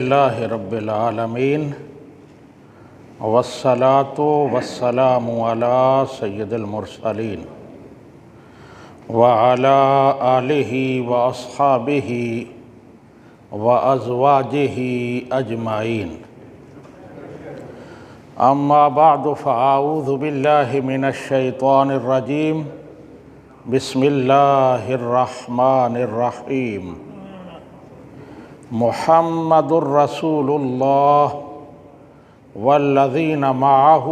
اللہ رب العالمین والصلاة والسلام علی سید المرسلین وعلی آلہ واصحابہ وازواجہ اجمعین اما بعد فاعوذ باللہ من الشیطان الرجیم بسم اللہ الرحمن الرحیم محمد الرسول اللہ والذین معہ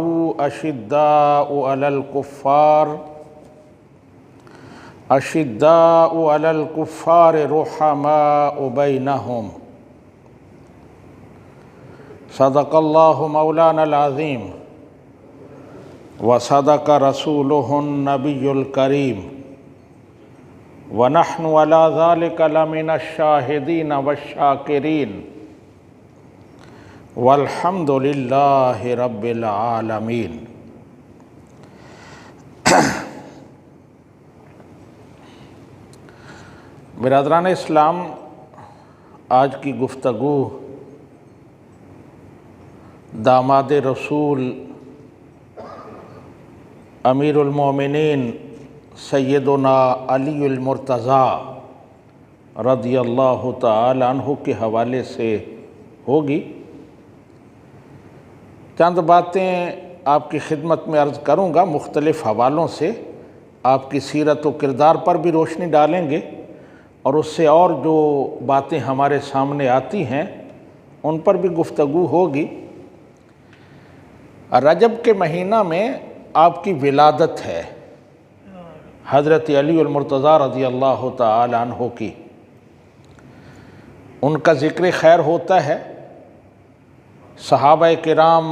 اشداء علی الکفار رحماء بینہم صدق اللہ مولانا العظیم وصدق رسولہ النبی الکریم وَنَحْنُ عَلَى ذَلِكَ لَمِنَ الشَّاهِدِينَ وَالشَّاكِرِينَ وَالْحَمْدُ لِلَّهِ رَبِّ الْعَالَمِينَ۔ برادران اسلام، آج کی گفتگو داماد رسول امیر المومنین سیدنا علی المرتضیٰ رضی اللہ تعالی عنہ کے حوالے سے ہوگی۔ چند باتیں آپ کی خدمت میں عرض کروں گا، مختلف حوالوں سے آپ کی سیرت و کردار پر بھی روشنی ڈالیں گے، اور اس سے اور جو باتیں ہمارے سامنے آتی ہیں ان پر بھی گفتگو ہوگی۔ رجب کے مہینہ میں آپ کی ولادت ہے، حضرت علی المرتضیٰ رضی اللہ تعالی عنہ کی، ان کا ذکر خیر ہوتا ہے۔ صحابہ کرام،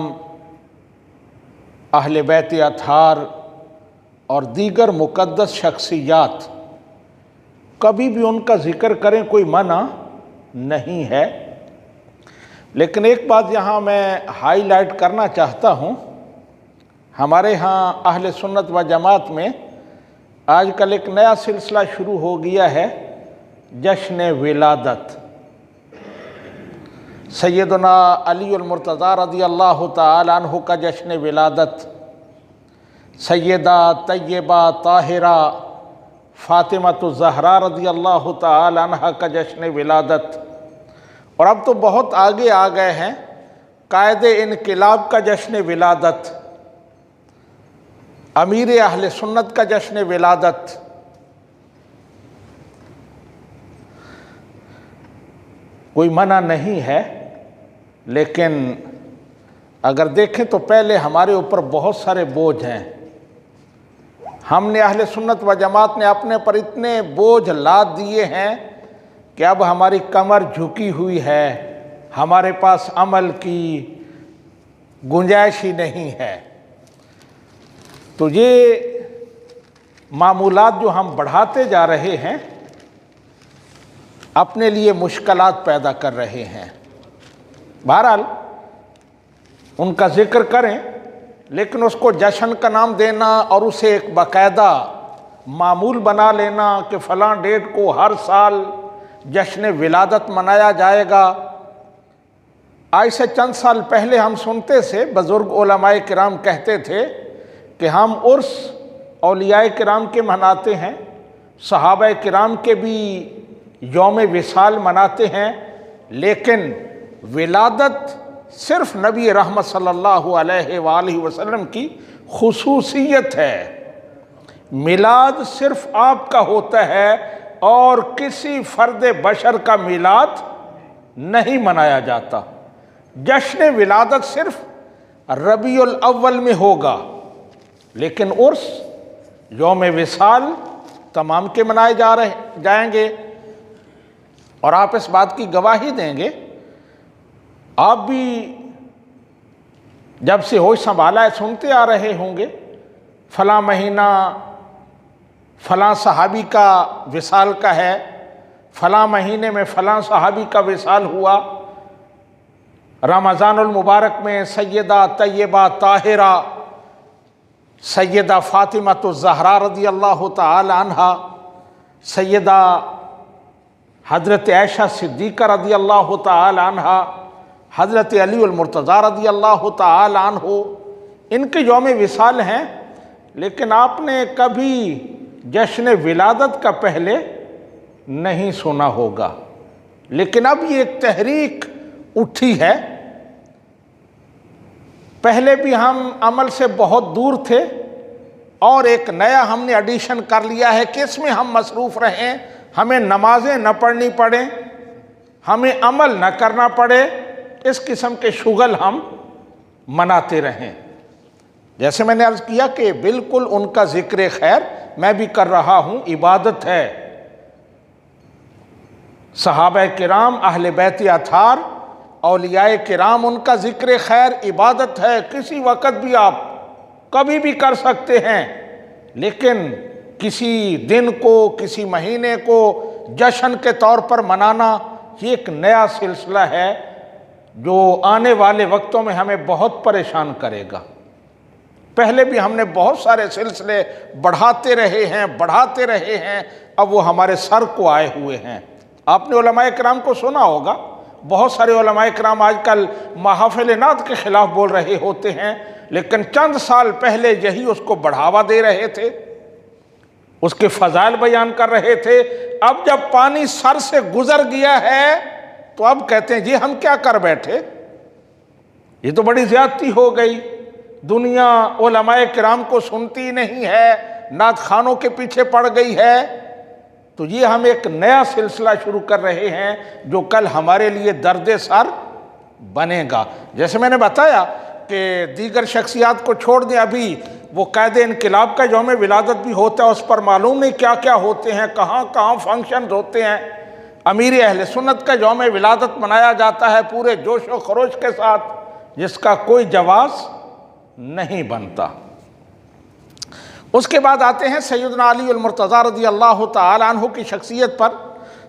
اہل بیت اطہار اور دیگر مقدس شخصیات کبھی بھی ان کا ذکر کریں کوئی منع نہیں ہے، لیکن ایک بات یہاں میں ہائی لائٹ کرنا چاہتا ہوں۔ ہمارے ہاں اہل سنت و جماعت میں آج کل ایک نیا سلسلہ شروع ہو گیا ہے، جشن ولادت۔ سیدنا علی المرتضیٰ رضی اللہ تعالی عنہ کا جشن ولادت، سیدہ طیبہ طاہرہ فاطمۃ الزہرا رضی اللہ تعالی عنہ کا جشن ولادت، اور اب تو بہت آگے آ گئے ہیں، قائد انقلاب کا جشن ولادت، امیر اہل سنت کا جشن ولادت۔ کوئی منع نہیں ہے، لیکن اگر دیکھیں تو پہلے ہمارے اوپر بہت سارے بوجھ ہیں۔ ہم نے اہل سنت و جماعت نے اپنے پر اتنے بوجھ لاد دیے ہیں کہ اب ہماری کمر جھکی ہوئی ہے، ہمارے پاس عمل کی گنجائش ہی نہیں ہے۔ تو یہ معمولات جو ہم بڑھاتے جا رہے ہیں اپنے لیے مشکلات پیدا کر رہے ہیں۔ بہرحال ان کا ذکر کریں، لیکن اس کو جشن کا نام دینا اور اسے ایک باقاعدہ معمول بنا لینا کہ فلاں ڈیٹ کو ہر سال جشن ولادت منایا جائے گا۔ آج سے چند سال پہلے ہم سنتے تھے، بزرگ علماء کرام کہتے تھے کہ ہم عرس اولیاء کرام کے مناتے ہیں، صحابہ کرام کے بھی یوم وصال مناتے ہیں، لیکن ولادت صرف نبی رحمت صلی اللہ علیہ وآلہ وسلم کی خصوصیت ہے۔ میلاد صرف آپ کا ہوتا ہے اور کسی فرد بشر کا میلاد نہیں منایا جاتا۔ جشن ولادت صرف ربیع الاول میں ہوگا، لیکن عرس، یوم وصال تمام کے منائے جائیں گے، اور آپ اس بات کی گواہی دیں گے۔ آپ بھی جب سے ہوش سنبھالا ہے سنتے آ رہے ہوں گے، فلاں مہینہ فلاں صحابی کا وصال کا ہے، فلاں مہینے میں فلاں صحابی کا وصال ہوا، رمضان المبارک میں سیدہ طیبہ طاہرہ سیدہ فاطمۃ الزہرا رضی اللہ تعالی عنہ، سیدہ حضرت عائشہ صدیقہ رضی اللہ تعالی عنہ حضرت علی المرتضیٰ رضی اللہ تعالی عنہ، ان کے یوم وصال ہیں، لیکن آپ نے کبھی جشن ولادت کا پہلے نہیں سنا ہوگا۔ لیکن اب یہ ایک تحریک اٹھی ہے، پہلے بھی ہم عمل سے بہت دور تھے، اور ایک نیا ہم نے ایڈیشن کر لیا ہے کہ اس میں ہم مصروف رہیں، ہمیں نمازیں نہ پڑھنی پڑیں، ہمیں عمل نہ کرنا پڑے، اس قسم کے شغل ہم مناتے رہیں۔ جیسے میں نے عرض کیا کہ بالکل ان کا ذکر خیر میں بھی کر رہا ہوں، عبادت ہے۔ صحابہ کرام، اہل بیت اطہار، اولیاء کرام، ان کا ذکر خیر عبادت ہے، کسی وقت بھی آپ کبھی بھی کر سکتے ہیں، لیکن کسی دن کو، کسی مہینے کو جشن کے طور پر منانا، یہ ایک نیا سلسلہ ہے جو آنے والے وقتوں میں ہمیں بہت پریشان کرے گا۔ پہلے بھی ہم نے بہت سارے سلسلے بڑھاتے رہے ہیں، اب وہ ہمارے سر کو آئے ہوئے ہیں۔ آپ نے علماء کرام کو سنا ہوگا، بہت سارے علماء کرام آج کل محافل نعت کے خلاف بول رہے ہوتے ہیں، لیکن چند سال پہلے یہی اس کو بڑھاوا دے رہے تھے، اس کے فضائل بیان کر رہے تھے۔ اب جب پانی سر سے گزر گیا ہے تو اب کہتے ہیں جی ہم کیا کر بیٹھے، یہ تو بڑی زیادتی ہو گئی، دنیا علماء کرام کو سنتی نہیں ہے، نعت خوانوں کے پیچھے پڑ گئی ہے۔ تو یہ ہم ایک نیا سلسلہ شروع کر رہے ہیں جو کل ہمارے لیے درد سر بنے گا۔ جیسے میں نے بتایا کہ دیگر شخصیات کو چھوڑ دیں، ابھی وہ قائد انقلاب کا یوم ولادت بھی ہوتا ہے، اس پر معلوم نہیں کیا کیا ہوتے ہیں، کہاں کہاں فنکشنز ہوتے ہیں۔ امیر اہل سنت کا یوم ولادت منایا جاتا ہے پورے جوش و خروش کے ساتھ، جس کا کوئی جواز نہیں بنتا۔ اس کے بعد آتے ہیں سیدنا علی المرتضیٰ رضی اللہ تعالی عنہ کی شخصیت پر۔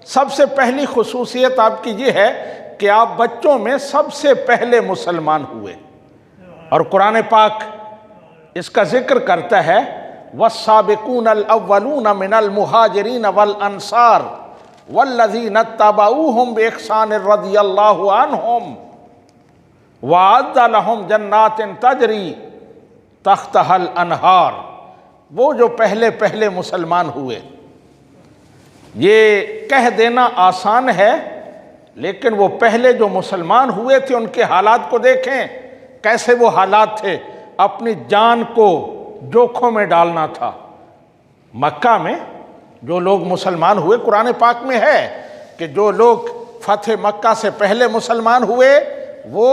سب سے پہلی خصوصیت آپ کی یہ ہے کہ آپ بچوں میں سب سے پہلے مسلمان ہوئے، اور قرآن پاک اس کا ذکر کرتا ہے وَالسَّابِقُونَ الْأَوَّلُونَ مِنَ الْمُهَاجِرِينَ وَالْأَنصَارِ وَالَّذِينَ اتَّبَعُوهُمْ بِإِحْسَانٍ رَضِيَ اللَّهُ عَنْهُمْ وَأَعَدَّ لَهُمْ جَنَّاتٍ تَجْرِي تَحْتَهَا الْأَنْهَارُ۔ وہ جو پہلے مسلمان ہوئے، یہ کہہ دینا آسان ہے، لیکن وہ پہلے جو مسلمان ہوئے تھے ان کے حالات کو دیکھیں، کیسے وہ حالات تھے۔ اپنی جان کو جوکھوں میں ڈالنا تھا۔ مکہ میں جو لوگ مسلمان ہوئے، قرآن پاک میں ہے کہ جو لوگ فتح مکہ سے پہلے مسلمان ہوئے وہ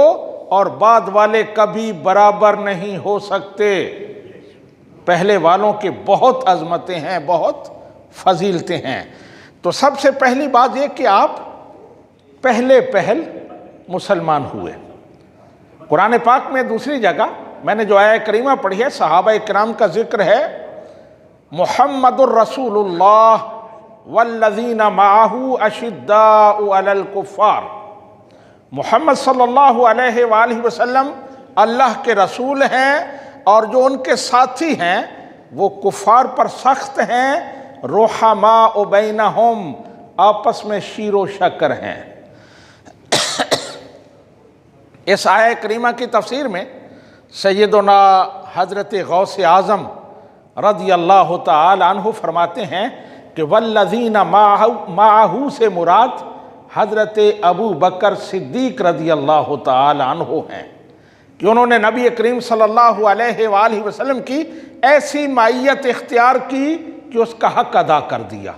اور بعد والے کبھی برابر نہیں ہو سکتے۔ پہلے والوں کی بہت عظمتیں ہیں، بہت فضیلتیں ہیں۔ تو سب سے پہلی بات یہ کہ آپ پہل مسلمان ہوئے۔ قرآن پاک میں دوسری جگہ میں نے جو آیہ کریمہ پڑھی ہے، صحابہ کرام کا ذکر ہے، محمد الرسول اللہ والذین معہ اشداء علی الکفار۔ محمد صلی اللہ علیہ وآلہ وسلم اللہ کے رسول ہیں، اور جو ان کے ساتھی ہیں وہ کفار پر سخت ہیں، رحماء بینہم، آپس میں شیر و شکر ہیں۔ اس آیہ کریمہ کی تفسیر میں سیدنا حضرت غوث اعظم رضی اللہ تعالی عنہ فرماتے ہیں کہ والذین معہ سے مراد حضرت ابو بکر صدیق رضی اللہ تعالی عنہ ہیں، کہ انہوں نے نبی کریم صلی اللہ علیہ وآلہ وسلم کی ایسی معیت اختیار کی کہ اس کا حق ادا کر دیا۔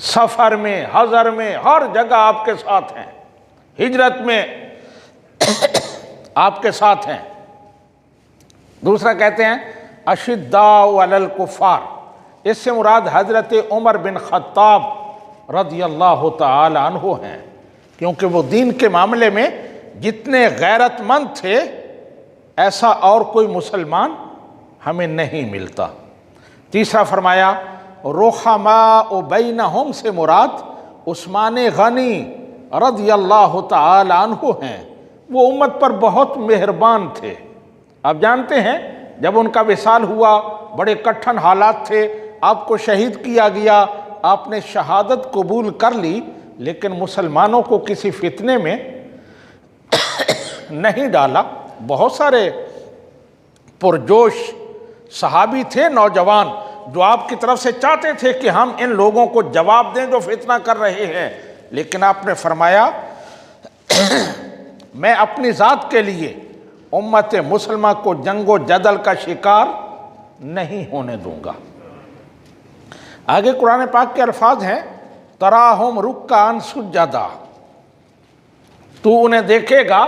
سفر میں، حضر میں، ہر جگہ آپ کے ساتھ ہیں، ہجرت میں آپ کے ساتھ ہیں۔ دوسرا کہتے ہیں اشداء علی الکفار، اس سے مراد حضرت عمر بن خطاب رضی اللہ تعالی عنہ ہیں، کیونکہ وہ دین کے معاملے میں جتنے غیرت مند تھے ایسا اور کوئی مسلمان ہمیں نہیں ملتا۔ تیسرا فرمایا رحماء بینہم سے مراد عثمان غنی رضی اللہ تعالی عنہ ہیں، وہ امت پر بہت مہربان تھے۔ آپ جانتے ہیں جب ان کا وصال ہوا بڑے کٹھن حالات تھے، آپ کو شہید کیا گیا، آپ نے شہادت قبول کر لی، لیکن مسلمانوں کو کسی فتنے میں نہیں ڈالا۔ بہت سارے پرجوش صحابی تھے نوجوان جو آپ کی طرف سے چاہتے تھے کہ ہم ان لوگوں کو جواب دیں جو فتنہ کر رہے ہیں، لیکن آپ نے فرمایا میں اپنی ذات کے لیے امت مسلمہ کو جنگ و جدل کا شکار نہیں ہونے دوں گا۔ آگے قرآن پاک کے الفاظ ہیں تراہم رکعاً سجدا، تو انہیں دیکھے گا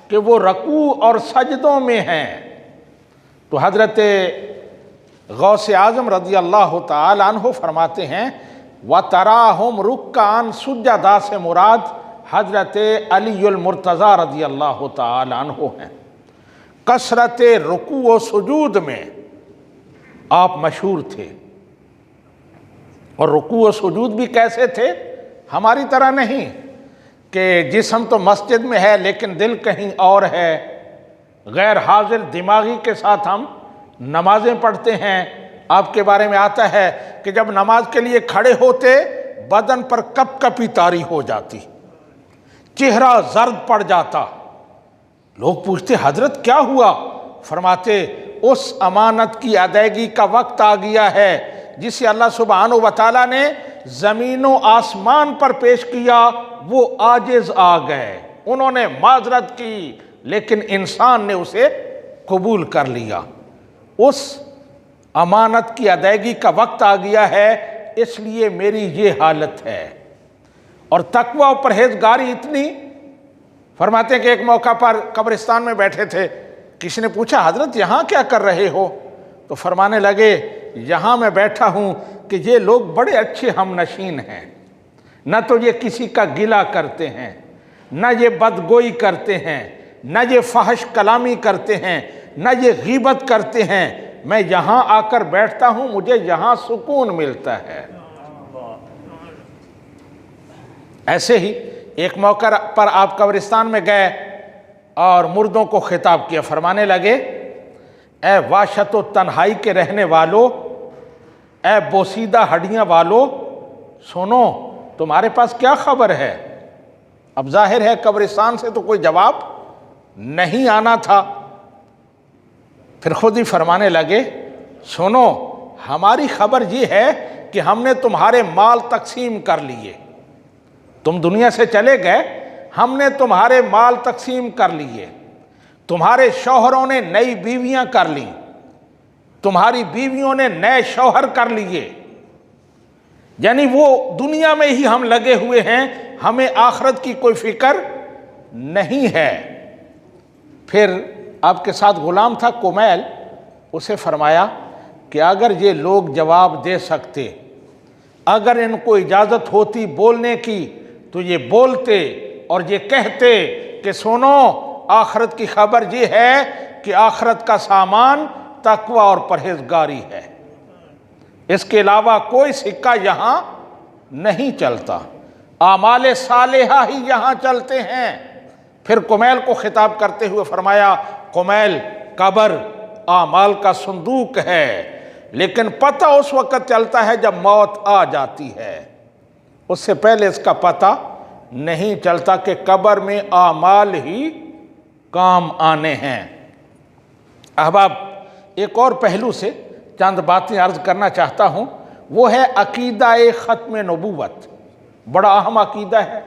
کہ وہ رکوع اور سجدوں میں ہیں۔ تو حضرت غوث اعظم رضی اللہ تعالی عنہ فرماتے ہیں وَتَرَاهُمْ رُكَّعًا سُجَّدًا سے مراد حضرت علی المرتضیٰ رضی اللہ تعالی عنہ ہیں۔ کثرت رکوع و سجود میں آپ مشہور تھے، اور رکوع و سجود بھی کیسے تھے؟ ہماری طرح نہیں کہ جسم تو مسجد میں ہے لیکن دل کہیں اور ہے، غیر حاضر دماغی کے ساتھ ہم نمازیں پڑھتے ہیں۔ آپ کے بارے میں آتا ہے کہ جب نماز کے لیے کھڑے ہوتے بدن پر کپ کپی طاری ہو جاتی، چہرہ زرد پڑ جاتا۔ لوگ پوچھتے حضرت کیا ہوا؟ فرماتے اس امانت کی ادائیگی کا وقت آ گیا ہے جسے اللہ سبحانہ و تعالیٰ نے زمین و آسمان پر پیش کیا، وہ عاجز آ گئے، انہوں نے معذرت کی لیکن انسان نے اسے قبول کر لیا۔ اس امانت کی ادائیگی کا وقت آ گیا ہے، اس لیے میری یہ حالت ہے۔ اور تقوی و پرہیزگاری اتنی، فرماتے ہیں کہ ایک موقع پر قبرستان میں بیٹھے تھے، کسی نے پوچھا حضرت یہاں کیا کر رہے ہو؟ تو فرمانے لگے یہاں میں بیٹھا ہوں کہ یہ لوگ بڑے اچھے ہم نشین ہیں، نہ تو یہ کسی کا گلہ کرتے ہیں، نہ یہ بدگوئی کرتے ہیں، نہ یہ فحش کلامی کرتے ہیں، نہ یہ غیبت کرتے ہیں۔ میں یہاں آ کر بیٹھتا ہوں، مجھے یہاں سکون ملتا ہے۔ ایسے ہی ایک موقع پر آپ قبرستان میں گئے اور مردوں کو خطاب کیا، فرمانے لگے اے وحشت و تنہائی کے رہنے والو، اے بوسیدہ ہڈیاں والو، سنو تمہارے پاس کیا خبر ہے؟ اب ظاہر ہے قبرستان سے تو کوئی جواب نہیں آنا تھا، پھر خود ہی فرمانے لگے سنو ہماری خبر یہ ہے کہ ہم نے تمہارے مال تقسیم کر لیے، تم دنیا سے چلے گئے، ہم نے تمہارے مال تقسیم کر لیے، تمہارے شوہروں نے نئی بیویاں کر لیں، تمہاری بیویوں نے نئے شوہر کر لیے، یعنی وہ دنیا میں ہی ہم لگے ہوئے ہیں، ہمیں آخرت کی کوئی فکر نہیں ہے۔ پھر آپ کے ساتھ غلام تھا کمیل، اسے فرمایا کہ اگر یہ لوگ جواب دے سکتے، اگر ان کو اجازت ہوتی بولنے کی تو یہ بولتے اور یہ کہتے کہ سنو آخرت کی خبر یہ ہے کہ آخرت کا سامان تقوی اور پرہیزگاری ہے، اس کے علاوہ کوئی سکہ یہاں نہیں چلتا، اعمال صالحہ ہی یہاں چلتے ہیں۔ پھر کمیل کو خطاب کرتے ہوئے فرمایا کمیل قبر اعمال کا صندوق ہے، لیکن پتہ اس وقت چلتا ہے جب موت آ جاتی ہے، اس سے پہلے اس کا پتہ نہیں چلتا کہ قبر میں اعمال ہی کام آنے ہیں۔ احباب ایک اور پہلو سے چند باتیں عرض کرنا چاہتا ہوں، وہ ہے عقیدہ ختم نبوت۔ بڑا اہم عقیدہ ہے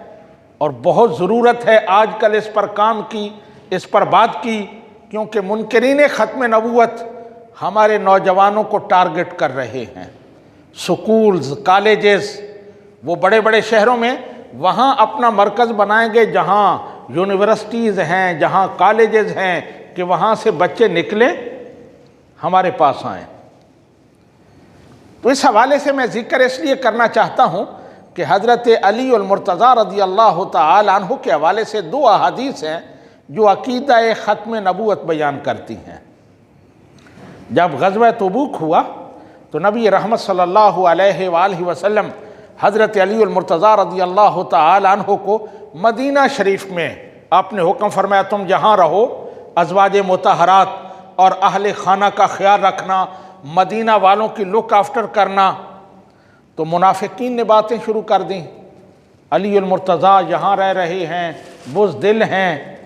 اور بہت ضرورت ہے آج کل اس پر کام کی، اس پر بات کی، کیونکہ منکرین ختم نبوت ہمارے نوجوانوں کو ٹارگٹ کر رہے ہیں۔ سکولز، کالجز، وہ بڑے بڑے شہروں میں وہاں اپنا مرکز بنائیں گے جہاں یونیورسٹیز ہیں، جہاں کالجز ہیں، کہ وہاں سے بچے نکلیں ہمارے پاس آئیں۔ تو اس حوالے سے میں ذکر اس لیے کرنا چاہتا ہوں کہ حضرت علی المرتضیٰ رضی اللہ تعالی عنہ کے حوالے سے دو احادیث ہیں جو عقیدہ ختم نبوت بیان کرتی ہیں۔ جب غزوہ تبوک ہوا تو نبی رحمت صلی اللہ علیہ وآلہ وسلم حضرت علی المرتضیٰ رضی اللہ تعالی عنہ کو مدینہ شریف میں آپ نے حکم فرمایا تم یہاں رہو، ازواج مطہرات اور اہل خانہ کا خیال رکھنا، مدینہ والوں کی لک آفٹر کرنا۔ تو منافقین نے باتیں شروع کر دیں، علی المرتضیٰ یہاں رہ رہے ہیں، بزدل ہیں،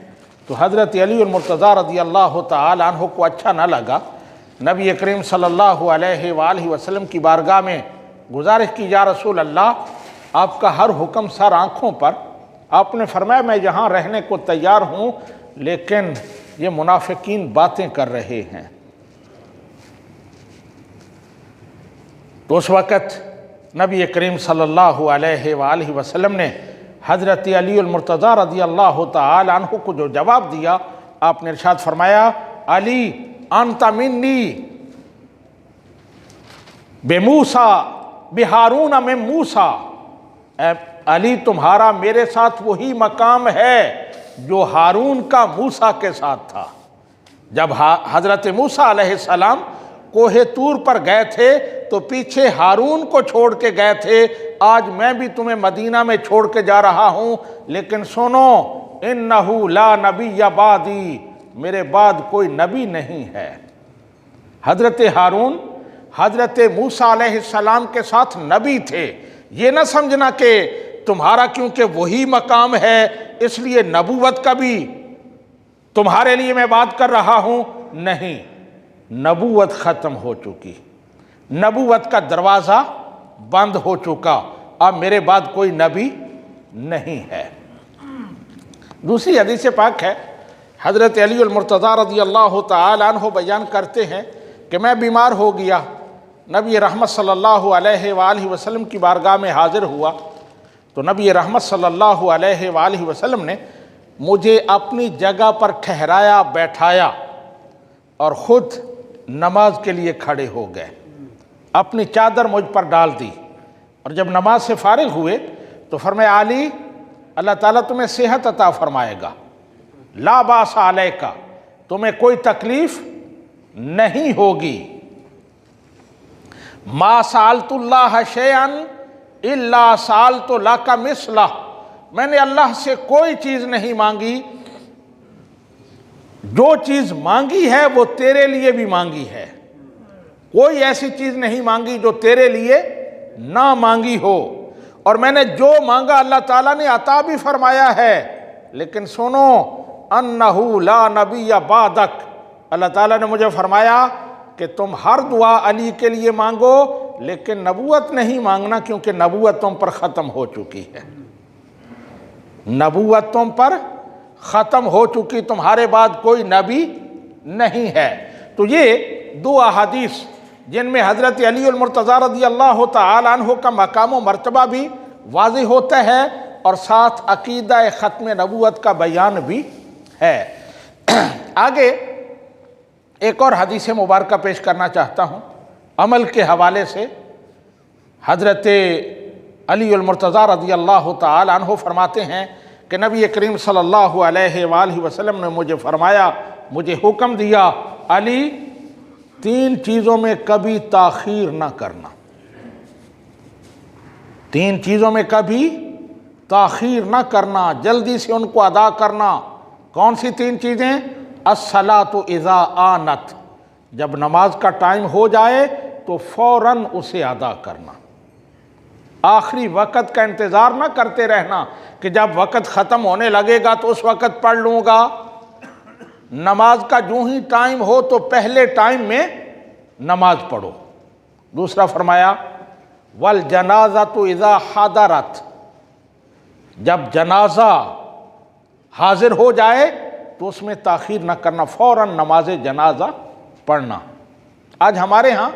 تو حضرت علی المرتضیٰ رضی اللہ تعالی عنہ کو اچھا نہ لگا، نبی کریم صلی اللہ علیہ وآلہ وسلم کی بارگاہ میں گزارش کی، یا رسول اللہ آپ کا ہر حکم سر آنکھوں پر، آپ نے فرمایا میں یہاں رہنے کو تیار ہوں، لیکن یہ منافقین باتیں کر رہے ہیں۔ تو اس وقت نبی کریم صلی اللہ علیہ وآلہ وسلم نے حضرت علی المرتضیٰ رضی اللہ تعالی عنہ کو جو جواب دیا، آپ نے ارشاد فرمایا علی انت منی بموسیٰ بہارون من موسیٰ، اے علی تمہارا میرے ساتھ وہی مقام ہے جو ہارون کا موسیٰ کے ساتھ تھا۔ جب حضرت موسیٰ علیہ السلام کوہ طور پر گئے تھے تو پیچھے ہارون کو چھوڑ کے گئے تھے، آج میں بھی تمہیں مدینہ میں چھوڑ کے جا رہا ہوں، لیکن سنو انہو لا نبی بعدی، میرے بعد کوئی نبی نہیں ہے۔ حضرت ہارون حضرت موسیٰ علیہ السلام کے ساتھ نبی تھے، یہ نہ سمجھنا کہ تمہارا کیونکہ وہی مقام ہے اس لیے نبوت کا بھی تمہارے لیے میں بات کر رہا ہوں، نہیں، نبوت ختم ہو چکی، نبوت کا دروازہ بند ہو چکا، اب میرے بعد کوئی نبی نہیں ہے۔ دوسری حدیث پاک ہے، حضرت علی المرتضیٰ رضی اللہ تعالی عنہ بیان کرتے ہیں کہ میں بیمار ہو گیا، نبی رحمت صلی اللہ علیہ وآلہ وسلم کی بارگاہ میں حاضر ہوا تو نبی رحمت صلی اللہ علیہ وآلہ وسلم نے مجھے اپنی جگہ پر ٹھہرایا، بیٹھایا اور خود نماز کے لیے کھڑے ہو گئے، اپنی چادر مجھ پر ڈال دی، اور جب نماز سے فارغ ہوئے تو فرمایا علی اللہ تعالیٰ تمہیں صحت عطا فرمائے گا، لا باس علیک، تمہیں کوئی تکلیف نہیں ہوگی، ما سألت اللہ شیئا الا سألت لک مثلہ، میں نے اللہ سے کوئی چیز نہیں مانگی، جو چیز مانگی ہے وہ تیرے لیے بھی مانگی ہے، کوئی ایسی چیز نہیں مانگی جو تیرے لیے نہ مانگی ہو، اور میں نے جو مانگا اللہ تعالیٰ نے عطا بھی فرمایا ہے، لیکن سنو انہو لا نبی بعدک، اللہ تعالیٰ نے مجھے فرمایا کہ تم ہر دعا علی کے لیے مانگو لیکن نبوت نہیں مانگنا، کیونکہ نبوت تم پر ختم ہو چکی ہے، نبوت تم پر ختم ہو چکی، تمہارے بعد کوئی نبی نہیں ہے۔ تو یہ دو احادیث جن میں حضرت علی المرتضیٰ رضی اللہ تعالی عنہ کا مقام و مرتبہ بھی واضح ہوتا ہے اور ساتھ عقیدہ ختم نبوت کا بیان بھی ہے۔ آگے ایک اور حدیث مبارکہ پیش کرنا چاہتا ہوں عمل کے حوالے سے۔ حضرت علی المرتضیٰ رضی اللہ تعالی عنہ فرماتے ہیں کہ نبی کریم صلی اللہ علیہ وآلہ وسلم نے مجھے فرمایا، مجھے حکم دیا علی 3 چیزوں میں کبھی تاخیر نہ کرنا، 3 چیزوں میں کبھی تاخیر نہ کرنا، جلدی سے ان کو ادا کرنا۔ کون سی 3 چیزیں؟ الصلاۃ اذا آنت، جب نماز کا ٹائم ہو جائے تو فوراً اسے ادا کرنا، آخری وقت کا انتظار نہ کرتے رہنا کہ جب وقت ختم ہونے لگے گا تو اس وقت پڑھ لوں گا، نماز کا جو ہی ٹائم ہو تو پہلے ٹائم میں نماز پڑھو۔ دوسرا فرمایا والجنازۃ اذا حضرت، جب جنازہ حاضر ہو جائے تو اس میں تاخیر نہ کرنا، فوراً نماز جنازہ پڑھنا۔ آج ہمارے ہاں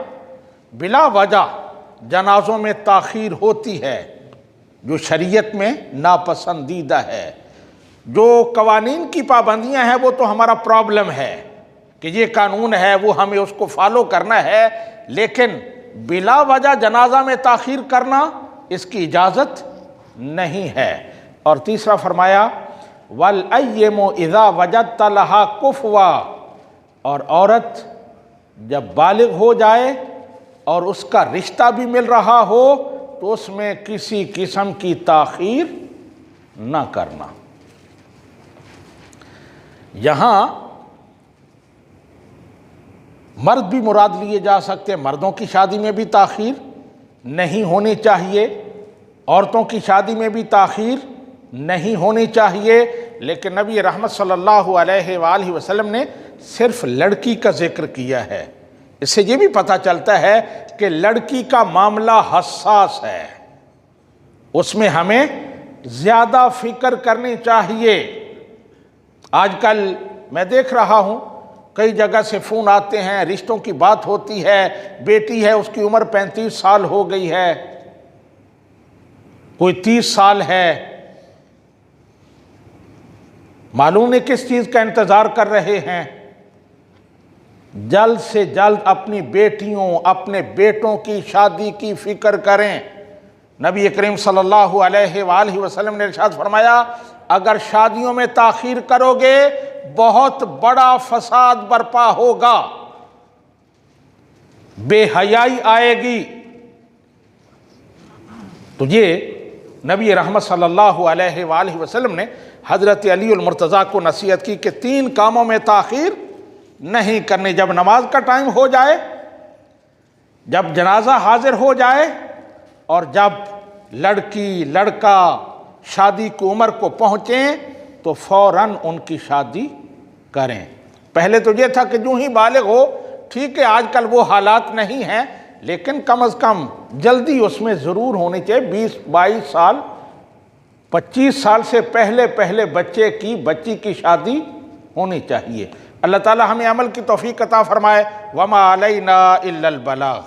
بلا وجہ جنازوں میں تاخیر ہوتی ہے، جو شریعت میں ناپسندیدہ ہے۔ جو قوانین کی پابندیاں ہیں وہ تو ہمارا پرابلم ہے کہ یہ قانون ہے، وہ ہمیں اس کو فالو کرنا ہے، لیکن بلا وجہ جنازہ میں تاخیر کرنا اس کی اجازت نہیں ہے۔ اور تیسرا فرمایا وَالْأَيِّمُ إِذَا وَجَدْتَ لَهَا كُفْوًا، اور عورت جب بالغ ہو جائے اور اس کا رشتہ بھی مل رہا ہو تو اس میں کسی قسم کی تاخیر نہ کرنا۔ یہاں مرد بھی مراد لیے جا سکتے، مردوں کی شادی میں بھی تاخیر نہیں ہونی چاہیے، عورتوں کی شادی میں بھی تاخیر نہیں ہونی چاہیے، لیکن نبی رحمت صلی اللہ علیہ وآلہ وسلم نے صرف لڑکی کا ذکر کیا ہے۔ اس سے یہ بھی پتہ چلتا ہے کہ لڑکی کا معاملہ حساس ہے، اس میں ہمیں زیادہ فکر کرنی چاہیے۔ آج کل میں دیکھ رہا ہوں کئی جگہ سے فون آتے ہیں، رشتوں کی بات ہوتی ہے، بیٹی ہے اس کی عمر 35 سال ہو گئی ہے، کوئی 30 سال ہے، معلوم نہیں کس چیز کا انتظار کر رہے ہیں۔ جلد سے جلد اپنی بیٹیوں اپنے بیٹوں کی شادی کی فکر کریں۔ نبی کریم صلی اللہ علیہ وآلہ وسلم نے ارشاد فرمایا اگر شادیوں میں تاخیر کرو گے بہت بڑا فساد برپا ہوگا، بے حیائی آئے گی۔ تو یہ نبی رحمت صلی اللہ علیہ وآلہ وسلم نے حضرت علی المرتضیٰ کو نصیحت کی کہ 3 کاموں میں تاخیر نہیں کرنی، جب نماز کا ٹائم ہو جائے، جب جنازہ حاضر ہو جائے، اور جب لڑکی لڑکا شادی کی عمر کو پہنچیں تو فوراً ان کی شادی کریں۔ پہلے تو یہ تھا کہ جو ہی بالغ ہو، ٹھیک ہے آج کل وہ حالات نہیں ہیں، لیکن کم از کم جلدی اس میں ضرور ہونی چاہیے، 20-22 سال 25 سال سے پہلے بچی کی شادی ہونی چاہیے۔ اللہ تعالی ہمیں عمل کی توفیق عطا فرمائے۔ وما علینا الا البلاغ۔